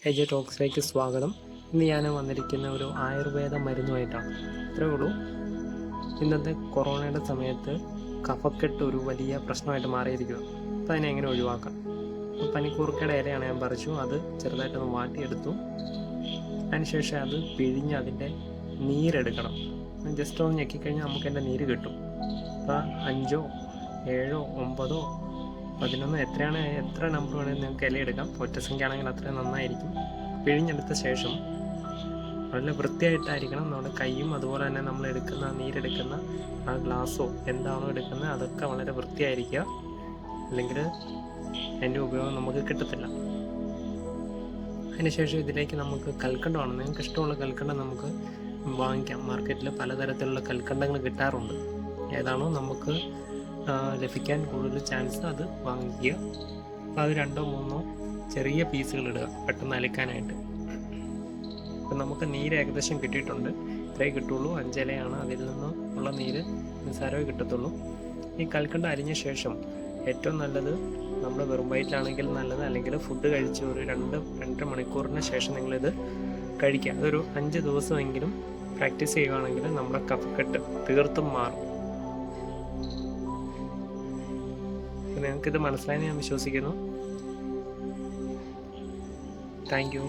എജ് ടോക്സിലേക്ക് സ്വാഗതം. ഇന്ന് ഞാൻ വന്നിരിക്കുന്ന ഒരു ആയുർവേദ മരുന്നുമായിട്ടാണ്. ഇത്രയേ ഉള്ളൂ. ഇന്നത്തെ കൊറോണയുടെ സമയത്ത് കഫക്കെട്ട് ഒരു വലിയ പ്രശ്നമായിട്ട് മാറിയിരിക്കുക. അപ്പോൾ അതിനെ എങ്ങനെ ഒഴിവാക്കാം? പനിക്കൂർക്കയുടെ ഇലയാണ് ഞാൻ പറിച്ചു, അത് ചെറുതായിട്ടൊന്ന് വാട്ടിയെടുത്തു. അതിനുശേഷം അത് പിഴിഞ്ഞ് അതിൻ്റെ നീരെടുക്കണം. ജസ്റ്റ് ഒന്ന് ഞെക്കിക്കഴിഞ്ഞാൽ നമുക്ക് അതിൻ്റെ നീര് കിട്ടും. അപ്പോൾ 5, 7, 9, 11 എത്ര നമ്പർ വേണമെങ്കിൽ നിങ്ങൾക്ക് ഇലയെടുക്കാം. ഒറ്റസംഖ്യ ആണെങ്കിൽ അത്രയും നന്നായിരിക്കും. പിഴിഞ്ഞെടുത്ത ശേഷം നല്ല വൃത്തിയായിട്ടായിരിക്കണം നമ്മുടെ കൈയും, അതുപോലെ തന്നെ നമ്മൾ എടുക്കുന്ന നീരെടുക്കുന്ന ആ ഗ്ലാസ്സോ എന്താണോ എടുക്കുന്നത് അതൊക്കെ വളരെ വൃത്തിയായിരിക്കുക. അല്ലെങ്കിൽ അതിൻ്റെ ഉപയോഗം നമുക്ക് കിട്ടത്തില്ല. അതിനുശേഷം ഇതിലേക്ക് നമുക്ക് കൽക്കണ്ടമാണ്. നിങ്ങൾക്ക് ഇഷ്ടമുള്ള കൽക്കണ്ടം നമുക്ക് വാങ്ങിക്കാം. മാർക്കറ്റിൽ പലതരത്തിലുള്ള കൽക്കണ്ടങ്ങൾ കിട്ടാറുണ്ട്. ഏതാണോ നമുക്ക് ലഭിക്കാൻ കൂടുതൽ ചാൻസ് അത് വാങ്ങിക്കുക. അപ്പോൾ അത് 2 3 ചെറിയ പീസുകൾ ഇടുക, പെട്ടെന്ന് അലക്കാനായിട്ട്. അപ്പം നമുക്ക് നീര് ഏകദേശം കിട്ടിയിട്ടുണ്ട്. ഇത്രയേ കിട്ടുള്ളൂ. 5 ഇലയാണ്, അതിൽ നിന്ന് ഉള്ള നീര് നിസ്സാരമേ കിട്ടത്തുള്ളൂ. ഈ കൽക്കണ്ട അരിഞ്ഞ ശേഷം ഏറ്റവും നല്ലത് നമ്മൾ വെറും വയറ്റിലാണെങ്കിൽ നല്ലത്, അല്ലെങ്കിൽ ഫുഡ് കഴിച്ച് ഒരു 2-2.5 മണിക്കൂറിന് ശേഷം നിങ്ങളിത് കഴിക്കുക. അതൊരു 5 ദിവസമെങ്കിലും പ്രാക്ടീസ് ചെയ്യുകയാണെങ്കിൽ നമ്മുടെ കഫക്കെട്ട് തീർത്തും മാറും. നിങ്ങൾക്കിത് മനസ്സിലായെന്ന് ഞാൻ വിശ്വസിക്കുന്നു. Thank you.